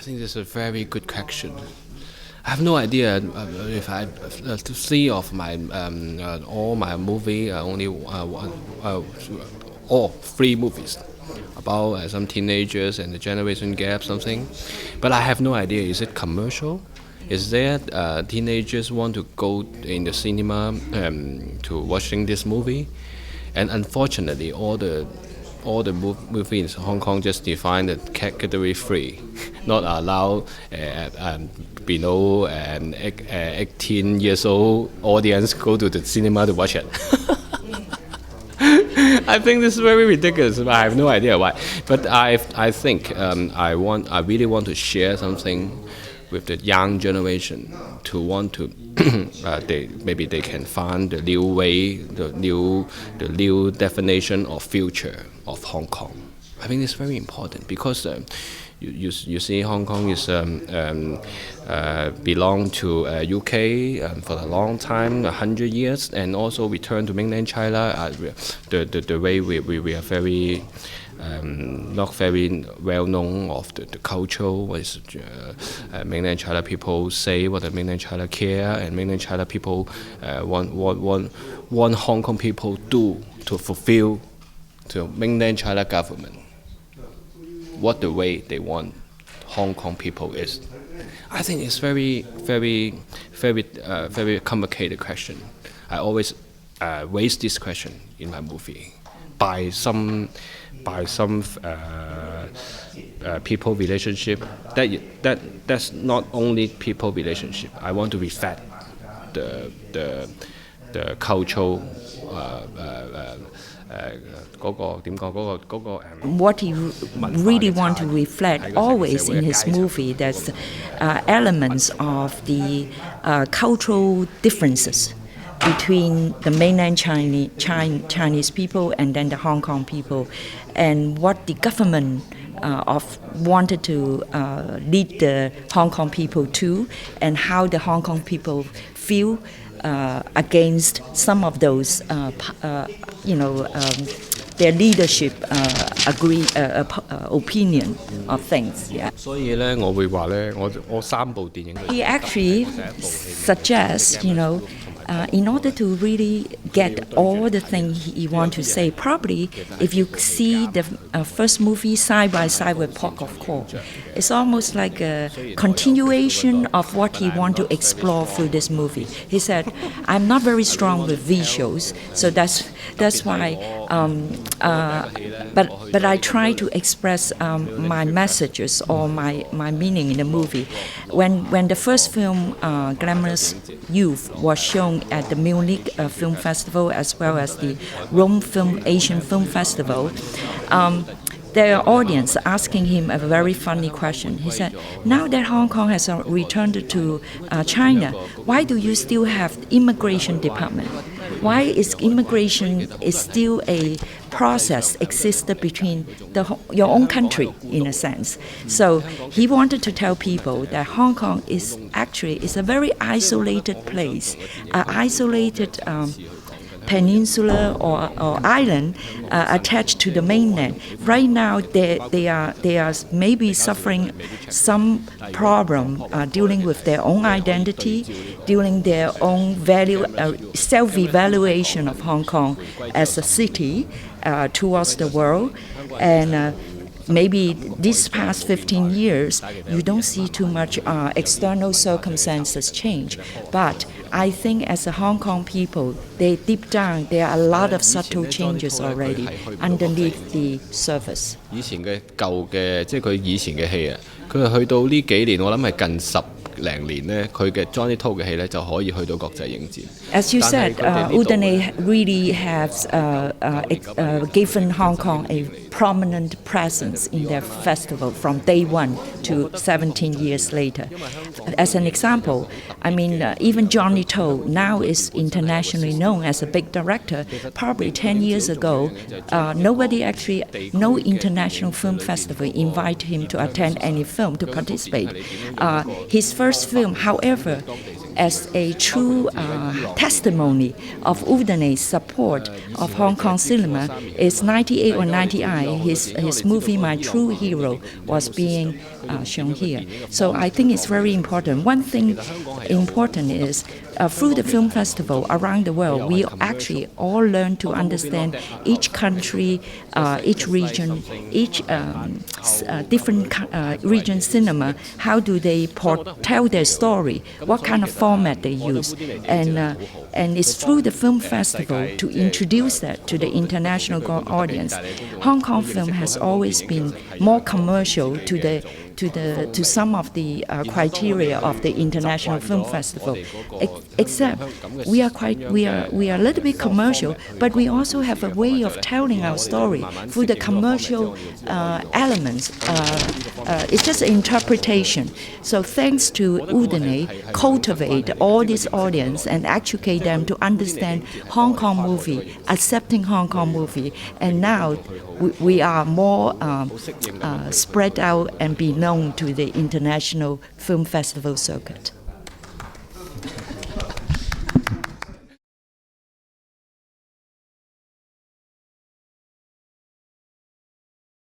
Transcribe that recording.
I think this is a very good question. I have no idea if I to see of my all my movie only all three movies about some teenagers and the generation gap something, but I have no idea. Is it commercial? Is there teenagers want to go in the cinema to watching this movie? And unfortunately, all the movies in Hong Kong just define the category free, not allow below 18 years old audience go to the cinema to watch it. I think this is very ridiculous. I have no idea why, but I think I really want to share something with the young generation to want to maybe they can find the new way, the new definition of future of Hong Kong. I think it's very important because you see Hong Kong is belong to UK for a long time, 100 years, and also returned to mainland China. The way we are very not very well known of the culture, what is mainland China people say, what the mainland China care, and mainland China people want Hong Kong people do to fulfill to mainland China government what the way they want Hong Kong people is. I think it's very complicated question. I always raise this question in my movie by some people relationship that's not only people relationship. I want to reflect the cultural what he really want to reflect always in his movie, there's elements of the cultural differences between the mainland Chinese people and then the Hong Kong people, and what the government wanted to lead the Hong Kong people to, and how the Hong Kong people feel against some of those, their leadership opinion of things. Yeah. 所以咧，我會話咧，我三部電影。He actually suggests, in order to really get all the things he want to say, probably if you see the first movie side by side with Port of Call, it's almost like a continuation of what he want to explore through this movie. He said, "I'm not very strong with visuals, so that's why." But I try to express my messages or my meaning in the movie. When the first film, Glamorous Youth, was shown at the Munich Film Festival as well as the Rome Asian Film Festival, the audience asking him a very funny question. He said, "Now that Hong Kong has returned to China, why do you still have immigration department? Why is immigration is still a process existed between your own country in a sense?" So he wanted to tell people that Hong Kong is a very isolated place, isolated peninsula or island attached to the mainland. Right now, they are maybe suffering some problem dealing with their own identity, dealing their own self-evaluation of Hong Kong as a city towards the world, and maybe these past 15 years, you don't see too much external circumstances change. But I think as a Hong Kong people, deep down, there are a lot of subtle changes already underneath the surface. 以前嘅舊嘅，即係佢以前嘅戲啊，佢係去到呢幾年，我諗係近10零年咧，佢嘅 Johnny To 嘅戲咧就可以去到國際影展。As you said, Udane really has given Hong Kong a prominent presence in their festival from day one to 17 years later. As an example, I mean, even Johnny To now is internationally known as a big director. Probably 10 years ago, no international film festival invited him to attend any film to participate. His first film, however, as a true testimony of Udai's support of Hong Kong cinema. Is 98 or 99, his movie My True Hero was being shown here. So I think it's very important. One thing important is through the film festival around the world, we actually all learn to understand each country, each region, each different region cinema. How do they tell their story? What kind of format they use? And it's through the film festival to introduce that to the international audience. Hong Kong film has always been more commercial to some of the criteria of the International Film Festival, except we are a little bit commercial, but we also have a way of telling our story through the commercial elements. It's just an interpretation. So thanks to Udai, cultivate all this audience and educate them to understand Hong Kong movie, accepting Hong Kong movie, and now we are more spread out and be known to the international film festival circuit.